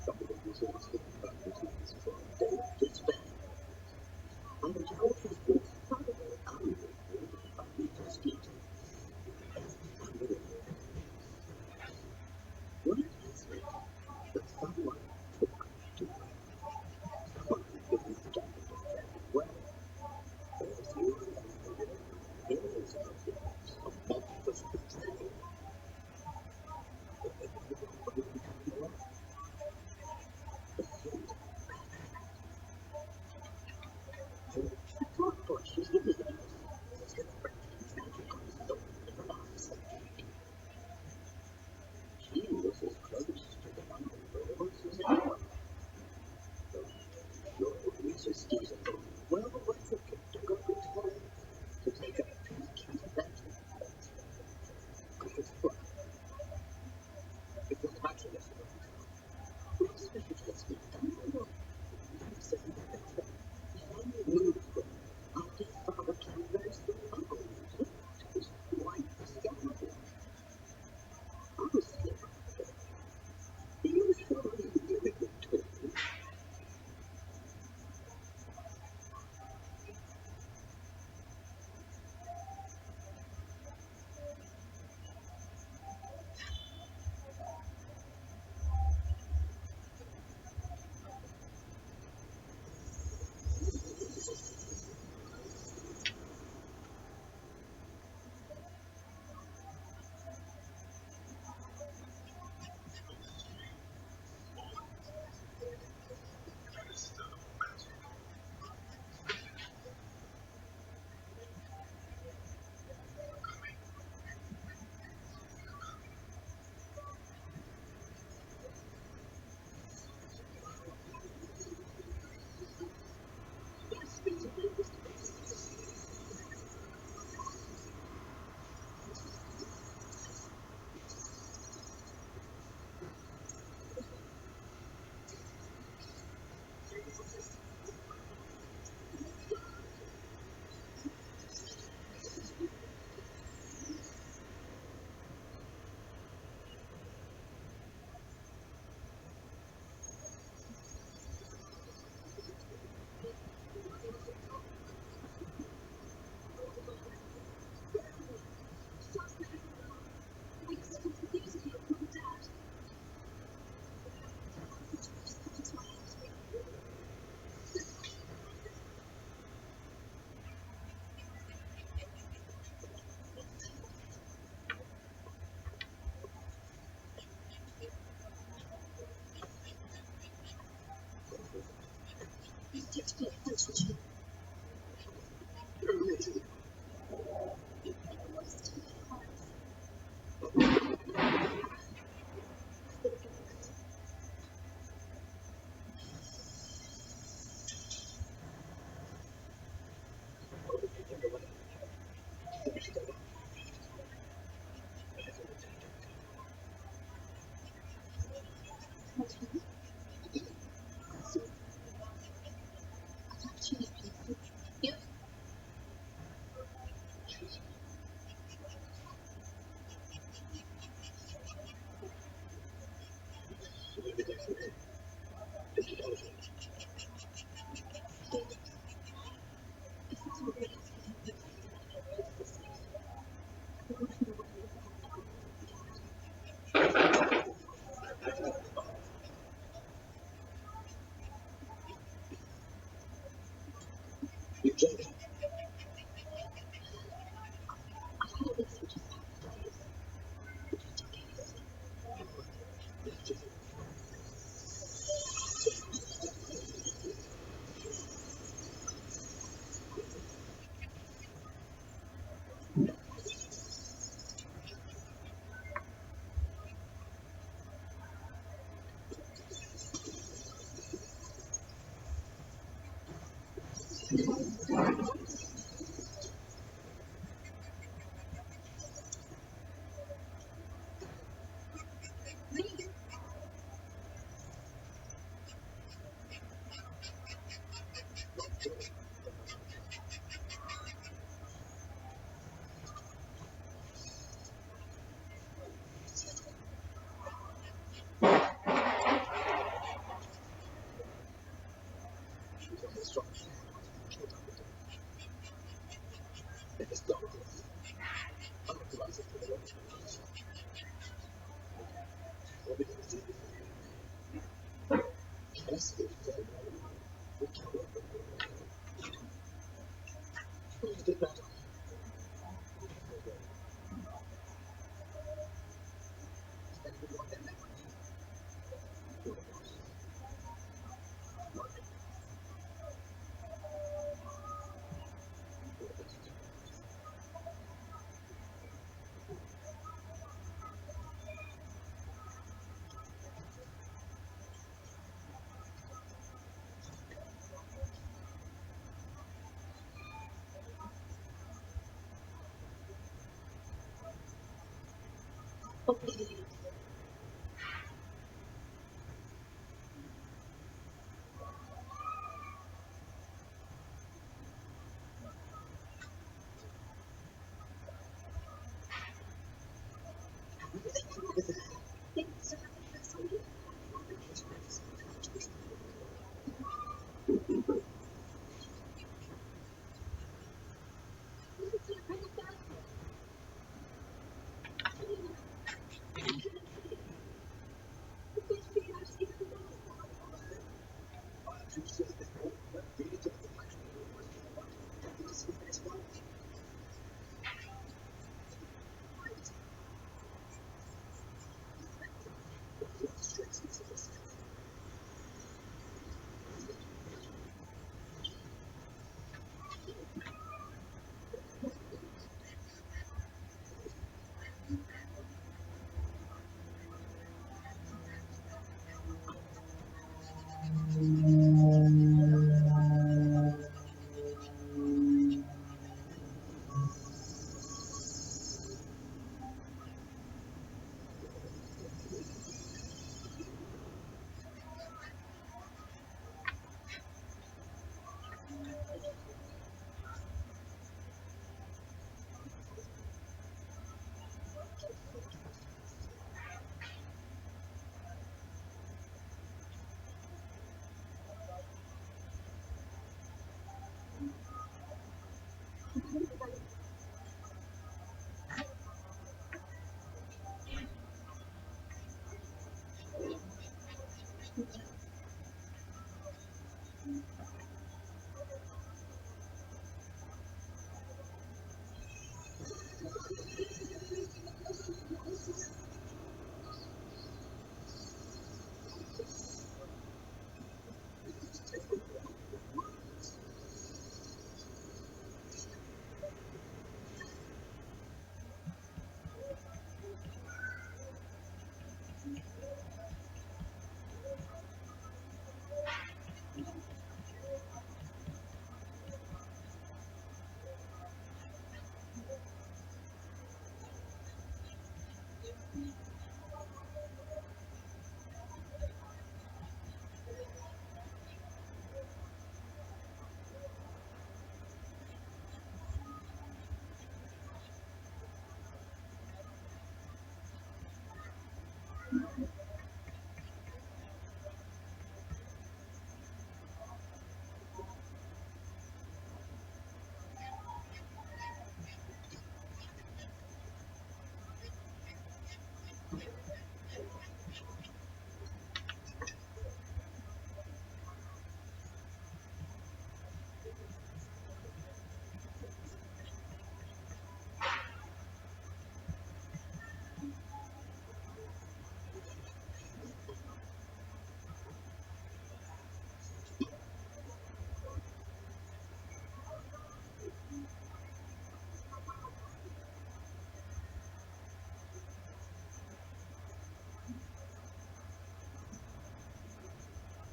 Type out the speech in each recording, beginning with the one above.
Some of them use it as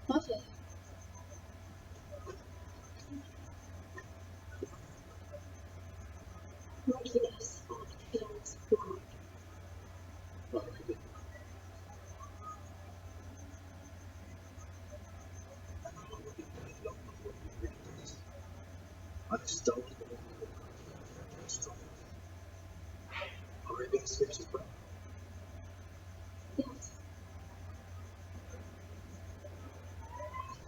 Lovely. Murkiness feels wrong. Yes,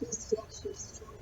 this reaction is strong.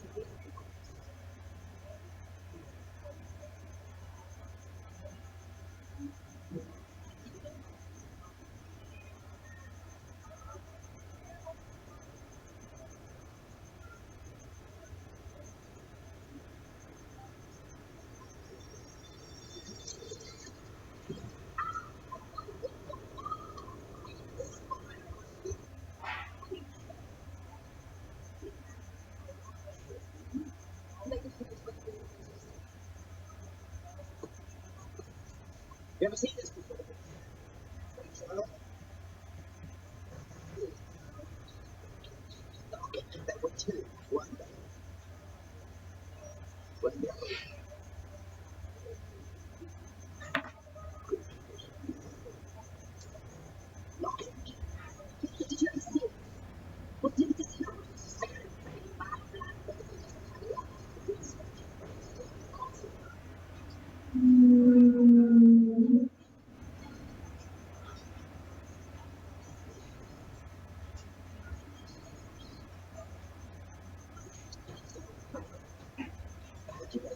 You ever seen this before? That would too. One day. One day. Did you ever see it? What did this happen?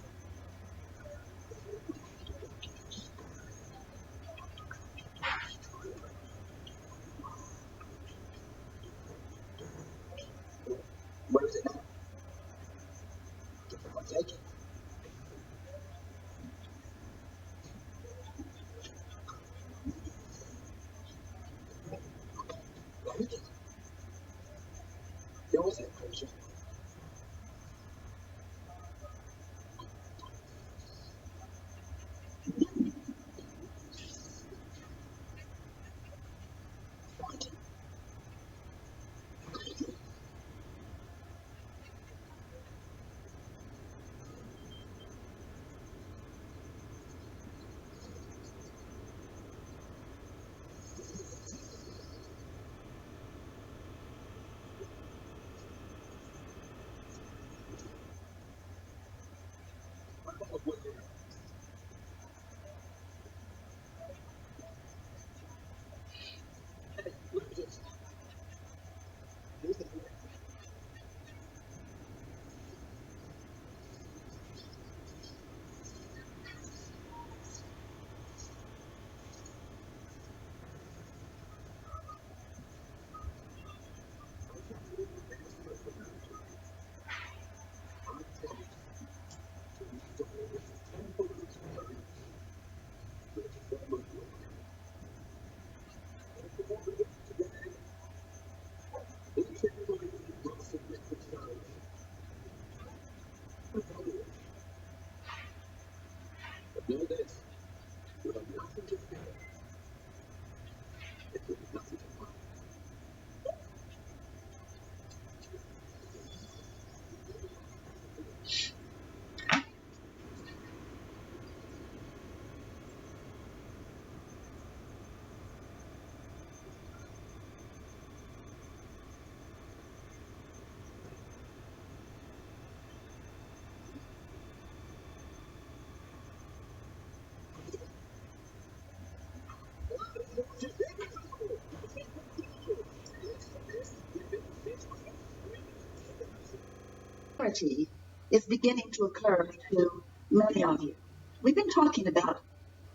Clarity is beginning to occur to many of you. We've been talking about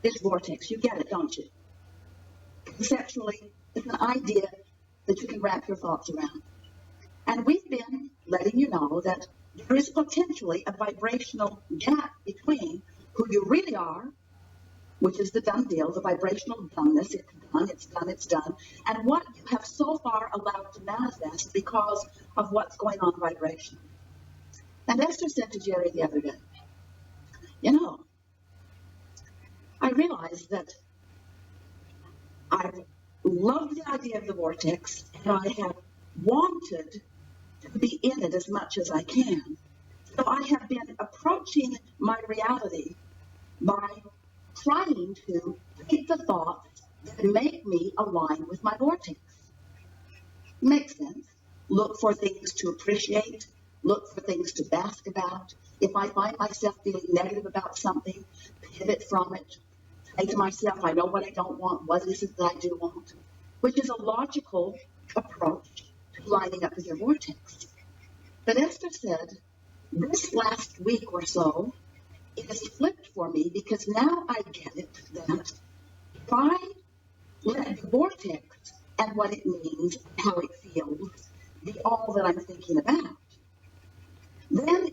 this vortex. You get it, don't you? Conceptually, it's an idea that you can wrap your thoughts around. And we've been letting you know that there is potentially a vibrational gap between who you really are, which is the done deal, the vibrational doneness, it's done, it's done, it's done, and what you have so far allowed to manifest because of what's going on vibrationally. And Esther said to Jerry the other day, you know, I realized that I've loved the idea of the vortex and I have wanted to be in it as much as I can. So I have been approaching my reality by trying to keep the thoughts that make me align with my vortex. Makes sense. Look for things to appreciate. Look for things to bask about. If I find myself feeling negative about something, pivot from it. Say to myself, I know what I don't want. What is it that I do want? Which is a logical approach to lining up with your vortex. But Esther said, this last week or so, it has flipped for me because now I get it that if I let the vortex and what it means, how it feels, be all that I'm thinking about, then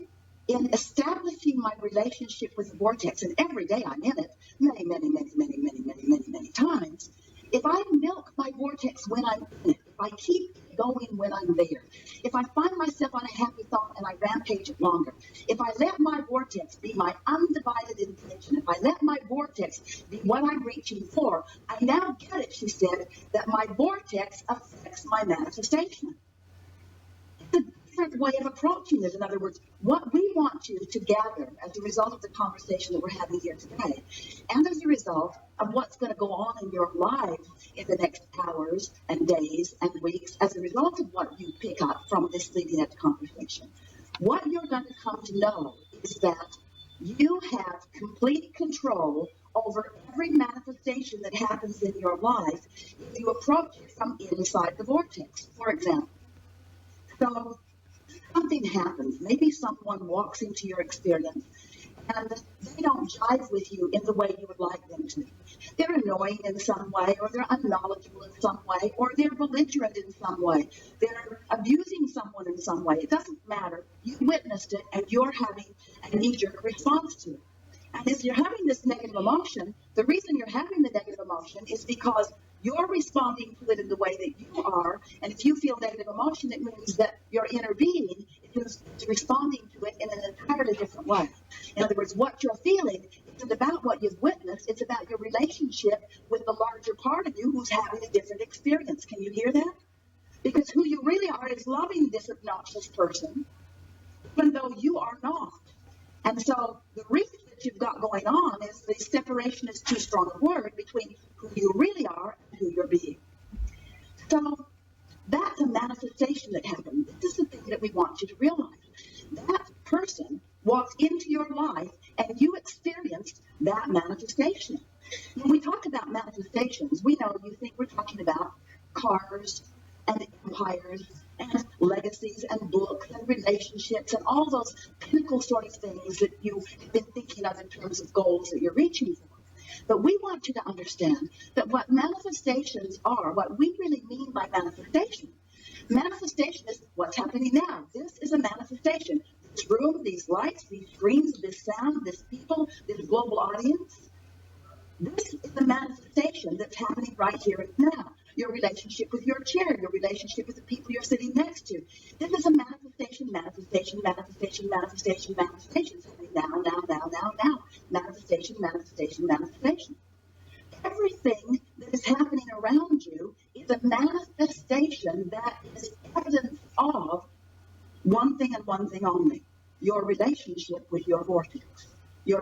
in establishing my relationship with the vortex, and every day I'm in it, many times, if I milk my vortex when I'm in it, if I keep going when I'm there, if I find myself on a happy thought and I rampage it longer, if I let my vortex be my undivided intention, if I let my vortex be what I'm reaching for, I now get it, she said, that my vortex affects my manifestation. It's a different way of approaching it. In other words, what we want you to gather as a result of the conversation that we're having here today, and as a result of what's going to go on in your lives in the next hours and days and weeks, as a result of what you pick up from this leading edge conversation, what you're going to come to know is that you have complete control over every manifestation that happens in your life if you approach it from inside the vortex. For example, so something happens. Maybe someone walks into your experience and they don't jive with you in the way you would like them to. They're annoying in some way, or they're unknowledgeable in some way, or they're belligerent in some way. They're abusing someone in some way. It doesn't matter. You witnessed it and you're having a knee-jerk response to it. And if you're having this negative emotion, the reason you're having the negative emotion is because You're responding to it in the way that you are, and if you feel negative emotion, it means that your inner being is responding to it in an entirely different way. In other words, what you're feeling isn't about what you've witnessed, it's about your relationship with the larger part of you who's having a different experience. Can you hear that? Because who you really are is loving this obnoxious person, even though you are not. And so the risk that you've got going on is the separation is too strong a word between who you really are and who you're being. So that's a manifestation that happened. This is the thing that we want you to realize. That person walked into your life and you experienced that manifestation. When we talk about manifestations, we know you think we're talking about cars and empires and legacies and books and relationships and all those pinnacle sort of things that you've been thinking of in terms of goals that you're reaching for. But we want you to understand that what manifestations are, what we really mean by manifestation is what's happening now. This is a manifestation. This room, these lights, these screens, this sound, this people, this global audience. This is the manifestation that's happening right here and now. Your relationship with your chair, your relationship with the people you're sitting next to. This is a manifestation. Manifestation. It's happening now. Manifestation. Everything that is happening around you is a manifestation that is evidence of one thing and one thing only. Your relationship with your vortex. So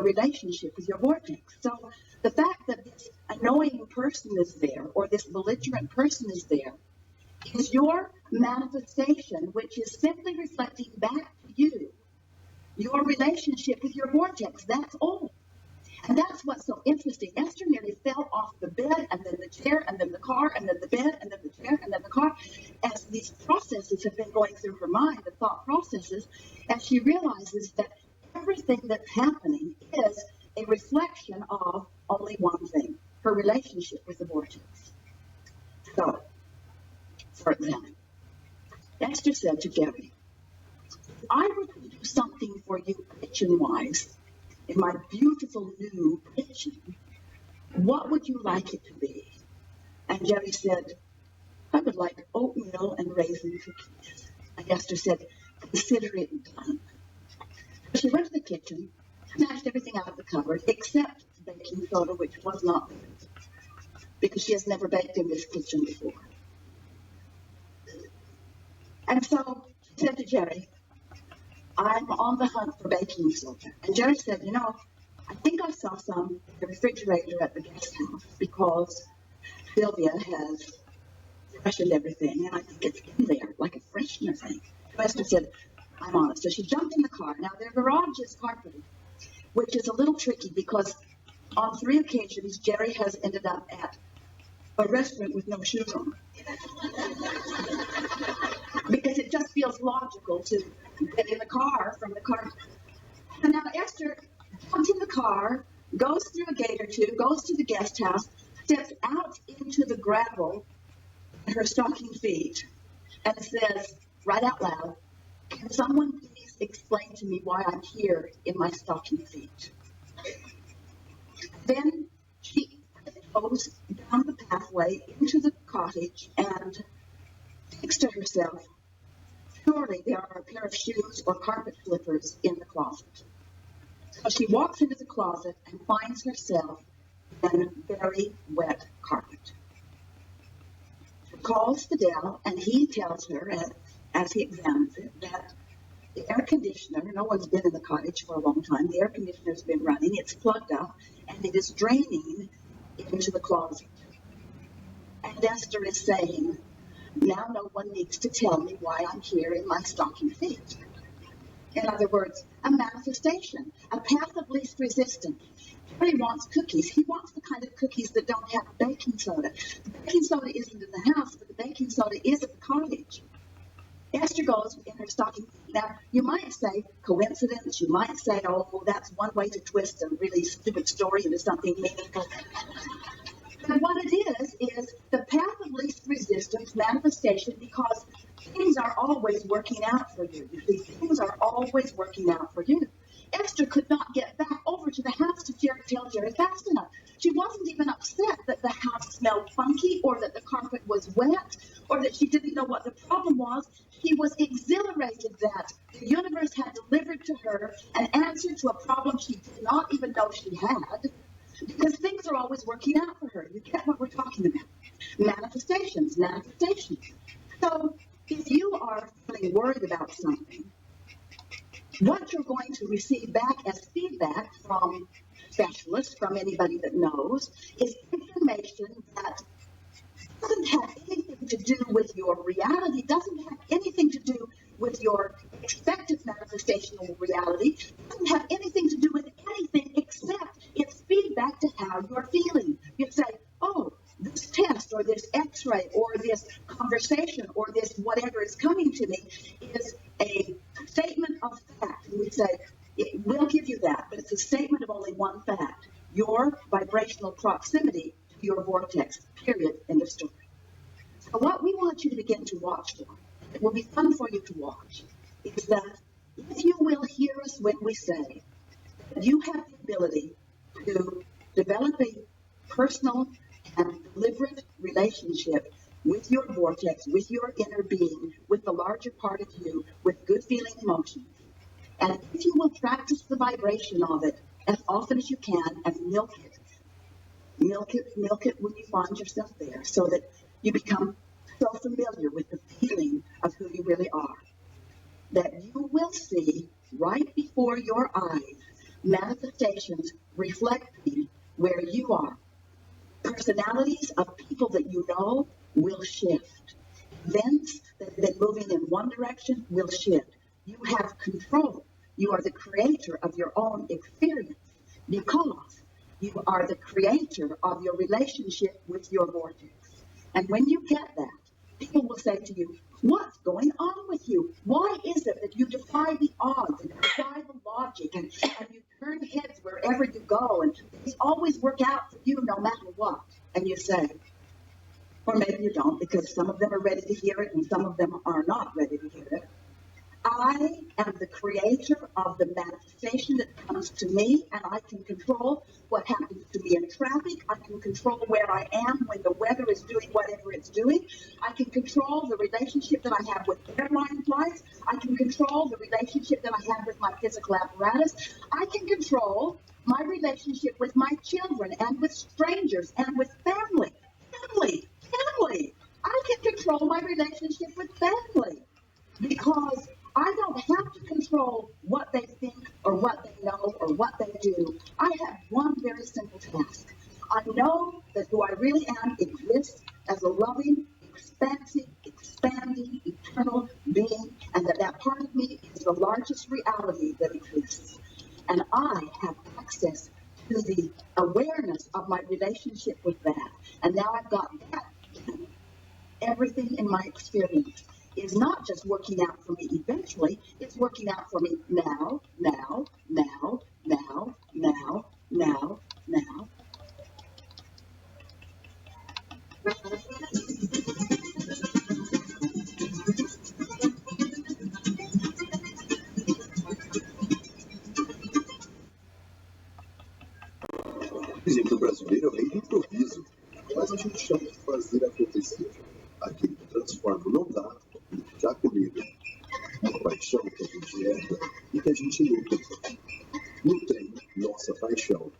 the fact that this annoying person is there or this belligerent person is there is your manifestation, which is simply reflecting back to you your relationship with your vortex. That's all. And that's what's so interesting. Esther nearly fell off the bed and then the chair and then the car and then the bed and then the chair and then the car. As these processes have been going through her mind, the thought processes, and she realizes that everything that's happening is a reflection of only one thing, her relationship with the vortex. So, for example, Esther said to Jerry, if I were to do something for you kitchen-wise in my beautiful new kitchen, what would you like it to be? And Jerry said, I would like oatmeal and raisin cookies. And Esther said, consider it done. She went to the kitchen, snatched everything out of the cupboard, except baking soda, which was not there, because she has never baked in this kitchen before. And so she said to Jerry, I'm on the hunt for baking soda. And Jerry said, I think I saw some in the refrigerator at the guest house because Sylvia has freshened everything, and I think it's in there, like a freshener thing. Esther said, I'm on it. So she jumped in the car. Now, their garage is carpeted, which is a little tricky because on 3 occasions, Jerry has ended up at a restaurant with no shoes on. Because it just feels logical to get in the car from the car. And now Esther jumps in the car, goes through a gate or two, goes to the guest house, steps out into the gravel in her stocking feet, and says, right out loud, can someone please explain to me why I'm here in my stocking feet? Then she goes down the pathway into the cottage and thinks to herself, surely there are a pair of shoes or carpet slippers in the closet. So she walks into the closet and finds herself in very wet carpet. She calls Fidel, and he tells her, as he examines it, that the air conditioner, no one's been in the cottage for a long time, the air conditioner's been running, it's plugged up, and it is draining into the closet. And Esther is saying, now no one needs to tell me why I'm here in my stocking feet. In other words, a manifestation, a path of least resistance. Jerry wants cookies. He wants the kind of cookies that don't have baking soda. The baking soda isn't in the house, but the baking soda is at the cottage. Esther goes in her stocking feet. Now, you might say coincidence. You might say, oh, that's one way to twist a really stupid story into something meaningful. But what it is the path of least resistance manifestation, because things are always working out for you. You see, things are always working out for you. Esther could not get back over to the house to tell Jerry fast enough. She wasn't even upset that the house smelled funky or that the carpet was wet or that she didn't know what the problem was. She was exhilarated that the universe had delivered to her an answer to a problem she did not even know she had, because things are always working out for her. You get what we're talking about. Manifestations, manifestations. So if you are feeling worried about something, what you're going to receive back as feedback from specialists, from anybody that knows, is information that doesn't have anything to do with your reality, doesn't have anything to do with your expected manifestational reality, doesn't have anything to do with anything except it's feedback to how you're feeling. You say, oh, this test or this x-ray or this conversation or this whatever is coming to me is a statement of fact. And we say, it will give you that, but it's a statement of only one fact: your vibrational proximity to your vortex, period, end of story. So what we want you to begin to watch for, it will be fun for you to watch, is that if you will hear us when we say that you have the ability to develop a personal and deliberate relationship with your vortex, with your inner being, with the larger part of you, with good feeling emotions. And if you will practice the vibration of it as often as you can and milk it when you find yourself there, so that you become so familiar with the feeling of who you really are, that you will see right before your eyes manifestations reflecting where you are. Personalities of people that you know will shift. Events that have been moving in one direction will shift. You have control. You are the creator of your own experience because you are the creator of your relationship with your vortex. And when you get that, people will say to you, what's going on with you? Why is it that you defy the odds and defy the logic and you turn heads wherever you go and things always work out for you no matter what? And you say, or maybe you don't, because some of them are ready to hear it and some of them are not ready to hear it. I am the creator of the manifestation that comes to me, and I can control what happens to me in traffic. I can control where I am when the weather is doing whatever it's doing. I can control the relationship that I have with airline flights. I can control the relationship that I have with my physical apparatus. I can control my relationship with my children and with strangers and with family. Family. I can control my relationship with family because I don't have to control what they think or what they know or what they do. I have one very simple task. I know that who I really am exists as a loving, expansive, expanding, eternal being, and that part of me is the largest reality that exists. And I have access to the awareness of my relationship with that. And now I've got that. Everything in my experience is not just working out for me eventually, it's working out for me now. O jeito brasileiro é bem do improviso, mas a gente chama de fazer acontecer. Aquele que transforma não dá, já comigo. Uma paixão que a gente herda e que a gente luta. No trem, nossa paixão.